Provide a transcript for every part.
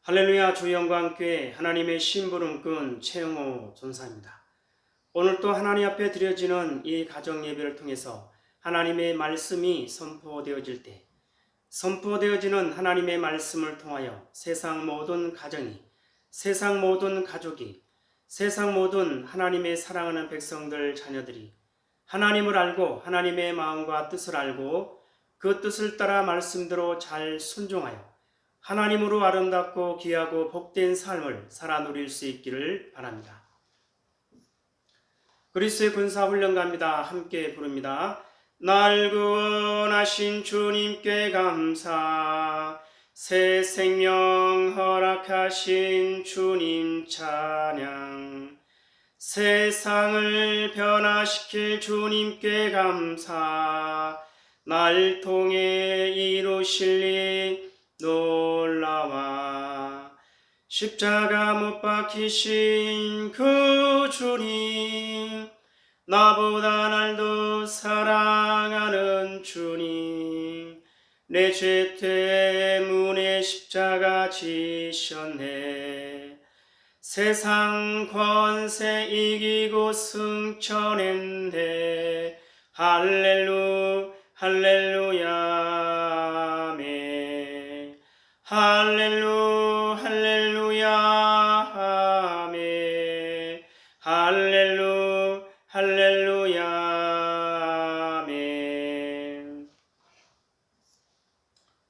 할렐루야. 주영광교회 하나님의 심부름꾼 최영호 전사입니다. 오늘 또 하나님 앞에 드려지는 이 가정 예배를 통해서 하나님의 말씀이 선포되어질 때, 선포되어지는 하나님의 말씀을 통하여 세상 모든 가정이, 세상 모든 가족이, 세상 모든 하나님의 사랑하는 백성들 자녀들이 하나님을 알고 하나님의 마음과 뜻을 알고 그 뜻을 따라 말씀대로 잘 순종하여 하나님으로 아름답고 귀하고 복된 삶을 살아 누릴 수 있기를 바랍니다. 그리스도의 군사훈련가입니다. 함께 부릅니다. 날 구원하신 주님께 감사, 새 생명 허락하신 주님 찬양, 세상을 변화시킬 주님께 감사, 날 통해 이루실 일 놀라와, 십자가 못 박히신 그 주님, 나보다 날 더 사랑하는 주님, 내 죄 때문에 십자가 지셨네. 세상 권세 이기고 승천했네. 할렐루야 아멘. 할렐루야 아멘. 할렐루야 아멘.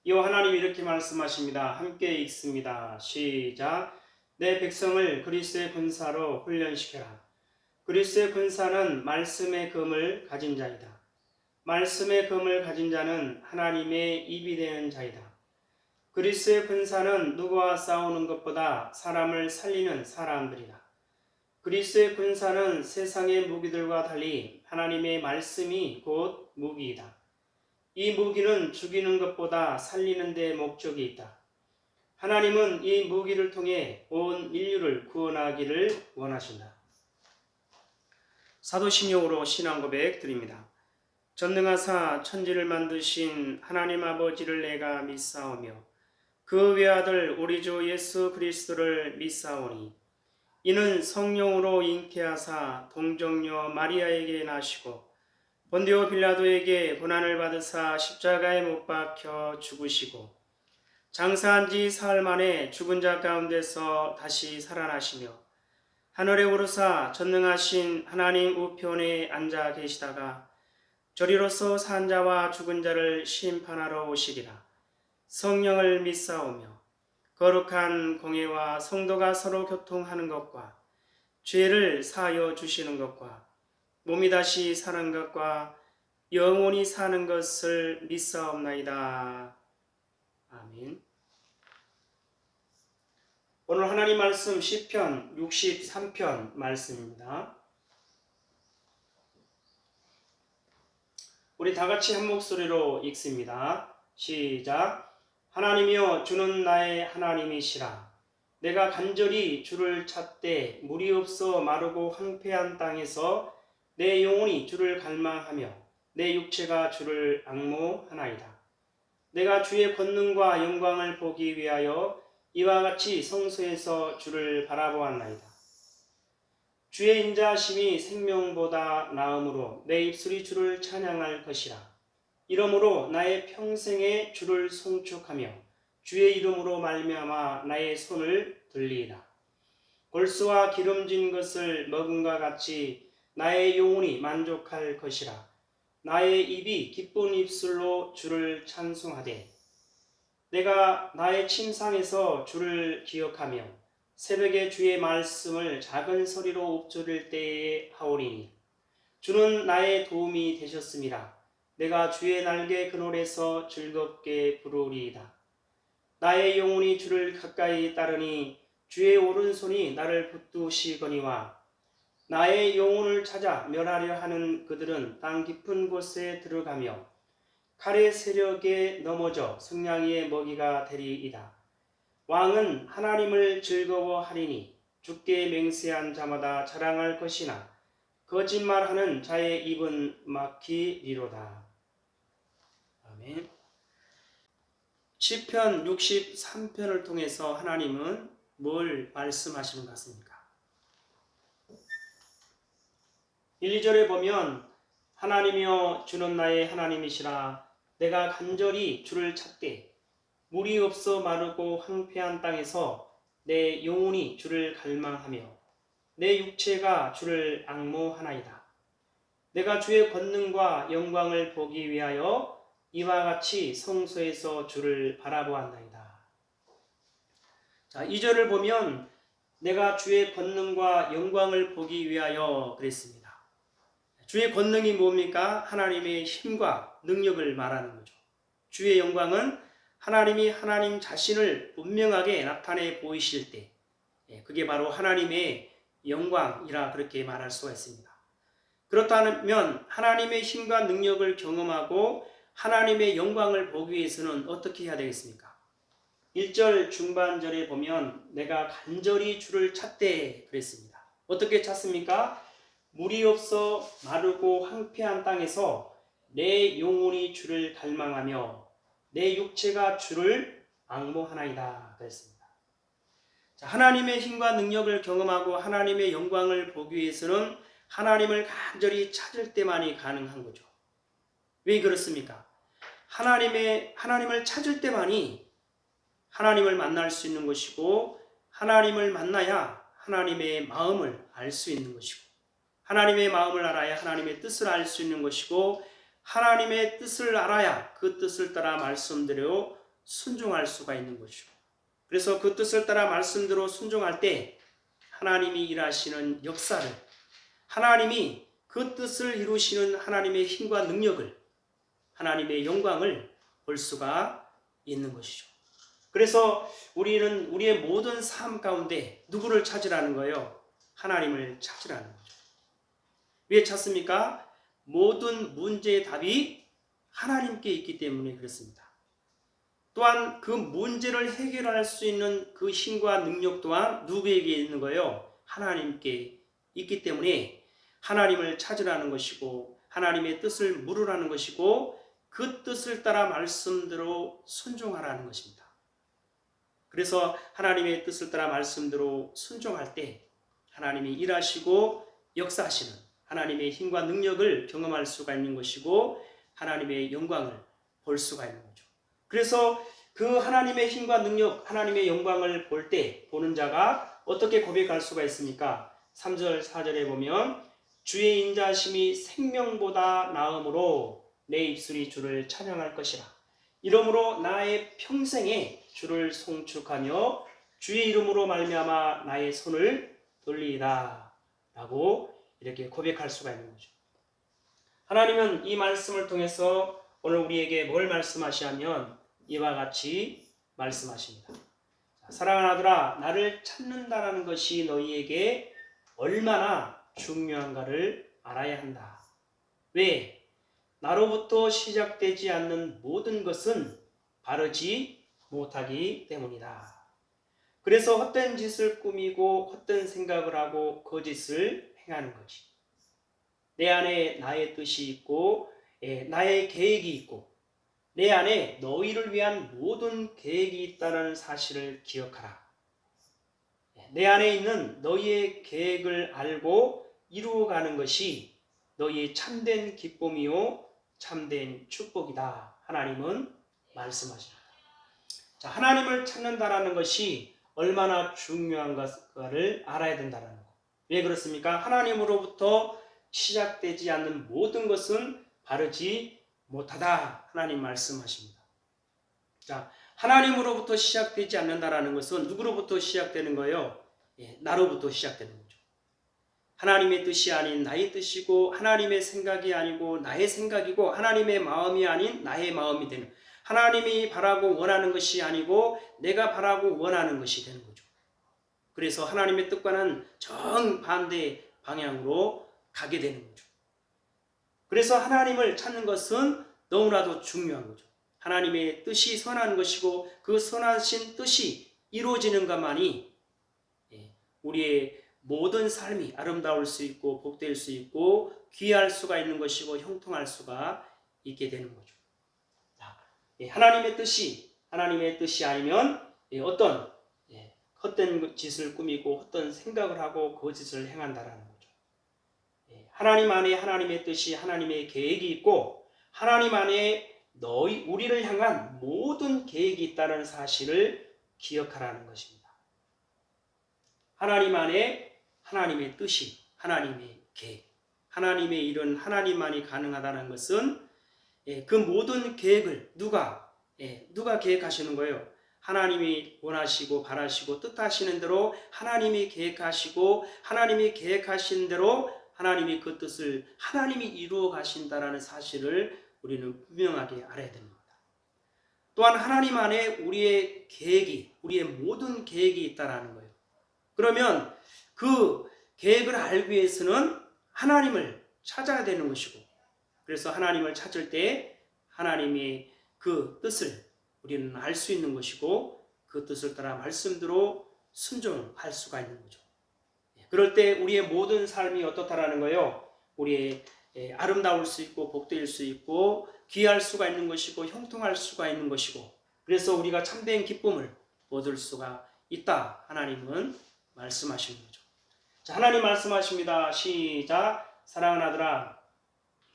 이어 하나님이 이렇게 말씀하십니다. 함께 읽습니다. 시작. 내 백성을 그리스도의 군사로 훈련시켜라. 그리스도의 군사는 말씀의 검을 가진 자이다. 말씀의 검을 가진 자는 하나님의 입이 되는 자이다. 그리스도의 군사는 누구와 싸우는 것보다 사람을 살리는 사람들이다. 그리스도의 군사는 세상의 무기들과 달리 하나님의 말씀이 곧 무기이다. 이 무기는 죽이는 것보다 살리는 데 목적이 있다. 하나님은 이 무기를 통해 온 인류를 구원하기를 원하신다. 사도신용으로 신앙 고백 드립니다. 전능하사 천지를 만드신 하나님 아버지를 내가 믿사오며 그 외아들 우리 주 예수 그리스도를 믿사오니 이는 성령으로 잉태하사 동정녀 마리아에게 나시고 본디오 빌라도에게 고난을 받으사 십자가에 못 박혀 죽으시고 장사한 지 사흘 만에 죽은 자 가운데서 다시 살아나시며 하늘에 오르사 전능하신 하나님 우편에 앉아 계시다가 저리로서 산 자와 죽은 자를 심판하러 오시리라. 성령을 믿사오며 거룩한 공회와 성도가 서로 교통하는 것과 죄를 사하여 주시는 것과 몸이 다시 사는 것과 영원히 사는 것을 믿사옵나이다. 아멘. 오늘 하나님 말씀 시편 63편 말씀입니다. 우리 다 같이 한 목소리로 읽습니다. 시작. 하나님이여 주는 나의 하나님이시라. 내가 간절히 주를 찾되 물이 없어 마르고 황폐한 땅에서 내 영혼이 주를 갈망하며 내 육체가 주를 앙모하나이다. 내가 주의 권능과 영광을 보기 위하여 이와 같이 성소에서 주를 바라보았나이다. 주의 인자하심이 생명보다 나음으로 내 입술이 주를 찬양할 것이라. 이러므로 나의 평생에 주를 송축하며 주의 이름으로 말미암아 나의 손을 들리이다. 골수와 기름진 것을 먹음과 같이 나의 영혼이 만족할 것이라. 나의 입이 기쁜 입술로 주를 찬송하되 내가 나의 침상에서 주를 기억하며 새벽에 주의 말씀을 작은 소리로 읊조릴 때에 하오리니 주는 나의 도움이 되셨습니다. 내가 주의 날개 그늘에서 즐겁게 부르리이다. 나의 영혼이 주를 가까이 따르니 주의 오른손이 나를 붙드시거니와 나의 영혼을 찾아 멸하려 하는 그들은 땅 깊은 곳에 들어가며 칼의 세력에 넘어져 승냥이의 먹이가 되리이다. 왕은 하나님을 즐거워하리니 주께 맹세한 자마다 자랑할 것이나 거짓말하는 자의 입은 막히리로다. 아멘. 시편 63편을 통해서 하나님은 뭘 말씀하시는 것 같습니까? 1, 2절에 보면 하나님이여 주는 나의 하나님이시라 내가 간절히 주를 찾되 물이 없어 마르고 황폐한 땅에서 내 영혼이 주를 갈망하며 내 육체가 주를 앙모하나이다. 내가 주의 권능과 영광을 보기 위하여 이와 같이 성소에서 주를 바라보았나이다. 자, 2절을 보면 내가 주의 권능과 영광을 보기 위하여 그랬습니다. 주의 권능이 뭡니까? 하나님의 힘과 능력을 말하는 거죠. 주의 영광은 하나님이 하나님 자신을 분명하게 나타내 보이실 때 그게 바로 하나님의 영광이라 그렇게 말할 수가 있습니다. 그렇다면 하나님의 힘과 능력을 경험하고 하나님의 영광을 보기 위해서는 어떻게 해야 되겠습니까? 1절 중반절에 보면 내가 간절히 주를 찾되 그랬습니다. 어떻게 찾습니까? 물이 없어 마르고 황폐한 땅에서 내 영혼이 주를 갈망하며 내 육체가 주를 앙모하나이다 그랬습니다. 자, 하나님의 힘과 능력을 경험하고 하나님의 영광을 보기 위해서는 하나님을 간절히 찾을 때만이 가능한 거죠. 왜 그렇습니까? 하나님을 찾을 때만이 하나님을 만날 수 있는 것이고 하나님을 만나야 하나님의 마음을 알 수 있는 것이고 하나님의 마음을 알아야 하나님의 뜻을 알 수 있는 것이고 하나님의 뜻을 알아야 그 뜻을 따라 말씀대로 순종할 수가 있는 것이고 그래서 그 뜻을 따라 말씀대로 순종할 때 하나님이 일하시는 역사를 하나님이 그 뜻을 이루시는 하나님의 힘과 능력을 하나님의 영광을 볼 수가 있는 것이죠. 그래서 우리는 우리의 모든 삶 가운데 누구를 찾으라는 거예요? 하나님을 찾으라는 거죠. 왜 찾습니까? 모든 문제의 답이 하나님께 있기 때문에 그렇습니다. 또한 그 문제를 해결할 수 있는 그 힘과 능력 또한 누구에게 있는 거예요? 하나님께 있기 때문에 하나님을 찾으라는 것이고 하나님의 뜻을 물으라는 것이고 그 뜻을 따라 말씀대로 순종하라는 것입니다. 그래서 하나님의 뜻을 따라 말씀대로 순종할 때 하나님이 일하시고 역사하시는 하나님의 힘과 능력을 경험할 수가 있는 것이고 하나님의 영광을 볼 수가 있는 거죠. 그래서 그 하나님의 힘과 능력, 하나님의 영광을 볼 때 보는 자가 어떻게 고백할 수가 있습니까? 3절, 4절에 보면 주의 인자심이 생명보다 나음으로 내 입술이 주를 찬양할 것이라. 이러므로 나의 평생에 주를 송축하며 주의 이름으로 말미암아 나의 손을 돌리이다 라고 이렇게 고백할 수가 있는 거죠. 하나님은 이 말씀을 통해서 오늘 우리에게 뭘 말씀하시냐면 이와 같이 말씀하십니다. 사랑하는 아들아, 나를 찾는다라는 것이 너희에게 얼마나 중요한가를 알아야 한다. 왜? 나로부터 시작되지 않는 모든 것은 바르지 못하기 때문이다. 그래서 헛된 짓을 꾸미고 헛된 생각을 하고 거짓을 행하는 거지. 내 안에 나의 뜻이 있고 나의 계획이 있고 내 안에 너희를 위한 모든 계획이 있다는 사실을 기억하라. 내 안에 있는 너희의 계획을 알고 이루어가는 것이 너희의 참된 기쁨이요 참된 축복이다. 하나님은 말씀하십니다. 자, 하나님을 찾는다라는 것이 얼마나 중요한가를 알아야 된다는 거. 왜 그렇습니까? 하나님으로부터 시작되지 않는 모든 것은 바르지 못하다. 하나님 말씀하십니다. 자, 하나님으로부터 시작되지 않는다라는 것은 누구로부터 시작되는 거예요? 나로부터 시작되는 거죠. 하나님의 뜻이 아닌 나의 뜻이고 하나님의 생각이 아니고 나의 생각이고 하나님의 마음이 아닌 나의 마음이 되는 하나님이 바라고 원하는 것이 아니고 내가 바라고 원하는 것이 되는 거죠. 그래서 하나님의 뜻과는 정반대 방향으로 가게 되는 거죠. 그래서 하나님을 찾는 것은 너무나도 중요한 거죠. 하나님의 뜻이 선한 것이고 그 선하신 뜻이 이루어지는 것만이 우리의 모든 삶이 아름다울 수 있고 복될 수 있고 귀할 수가 있는 것이고 형통할 수가 있게 되는 거죠. 하나님의 뜻이 하나님의 뜻이 아니면 어떤 헛된 짓을 꾸미고 헛된 생각을 하고 거짓을 행한다라는 거죠. 하나님 안에 하나님의 뜻이 하나님의 계획이 있고 하나님 안에 우리를 향한 모든 계획이 있다는 사실을 기억하라는 것입니다. 하나님 안에 하나님의 뜻이 하나님의 계획, 하나님의 일은 하나님만이 가능하다는 것은 그 모든 계획을 누가 계획하시는 거예요? 하나님이 원하시고 바라시고 뜻하시는 대로 하나님이 계획하시고 하나님이 계획하신 대로 하나님이 그 뜻을 하나님이 이루어 가신다라는 사실을 우리는 분명하게 알아야 됩니다. 또한 하나님 안에 우리의 계획이, 우리의 모든 계획이 있다라는 거예요. 그러면 그 계획을 알기 위해서는 하나님을 찾아야 되는 것이고, 그래서 하나님을 찾을 때 하나님의 그 뜻을 우리는 알 수 있는 것이고 그 뜻을 따라 말씀대로 순종할 수가 있는 거죠. 그럴 때 우리의 모든 삶이 어떻다라는 거예요? 우리의 아름다울 수 있고 복될 수 있고 귀할 수가 있는 것이고 형통할 수가 있는 것이고 그래서 우리가 참된 기쁨을 얻을 수가 있다. 하나님은 말씀하시는 거죠. 자, 하나님 말씀하십니다. 시작. 사랑하는 아들아,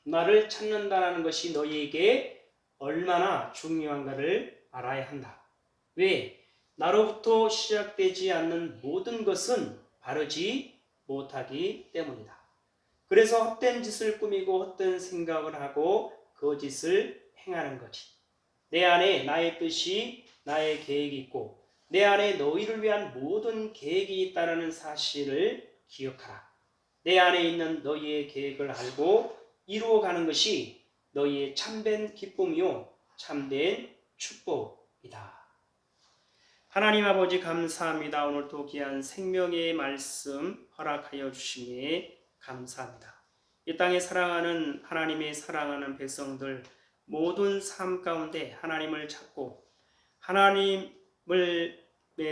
나를 찾는다는 것이 너희에게 얼마나 중요한가를 알아야 한다. 왜? 나로부터 시작되지 않는 모든 것은 바르지 못하기 때문이다. 그래서 헛된 짓을 꾸미고 헛된 생각을 하고 거짓을 행하는 거지. 내 안에 나의 뜻이, 나의 계획이 있고 내 안에 너희를 위한 모든 계획이 있다는 사실을 기억하라. 내 안에 있는 너희의 계획을 알고 이루어가는 것이 너희의 참된 기쁨이요 참된 축복이다. 하나님 아버지 감사합니다. 오늘도 귀한 생명의 말씀 허락하여 주시니 감사합니다. 이 땅에 사랑하는 하나님의 사랑하는 백성들 모든 삶 가운데 하나님을 찾고 하나님의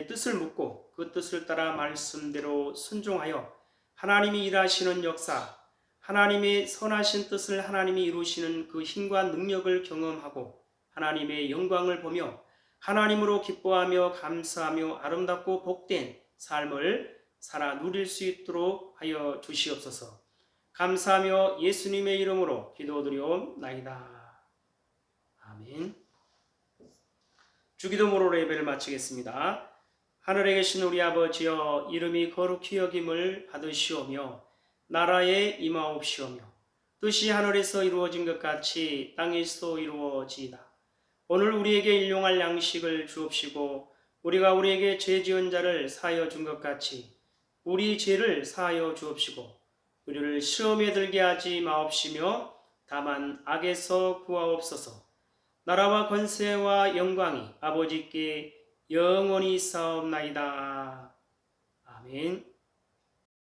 뜻을 묻고 그 뜻을 따라 말씀대로 순종하여 하나님이 일하시는 역사, 하나님의 선하신 뜻을 하나님이 이루시는 그 힘과 능력을 경험하고 하나님의 영광을 보며 하나님으로 기뻐하며 감사하며 아름답고 복된 삶을 살아 누릴 수 있도록 하여 주시옵소서. 감사하며 예수님의 이름으로 기도드리옵나이다. 아멘. 주기도문으로 예배를 마치겠습니다. 하늘에 계신 우리 아버지여, 이름이 거룩히 여김을 받으시오며 나라에 임하옵시오며 뜻이 하늘에서 이루어진 것 같이 땅에서도 이루어지이다. 오늘 우리에게 일용할 양식을 주옵시고 우리가 우리에게 죄 지은 자를 사하여 준 것 같이 우리 죄를 사하여 주옵시고 우리를 시험에 들게 하지 마옵시며 다만 악에서 구하옵소서. 나라와 권세와 영광이 아버지께 영원히 있사옵나이다. 아멘.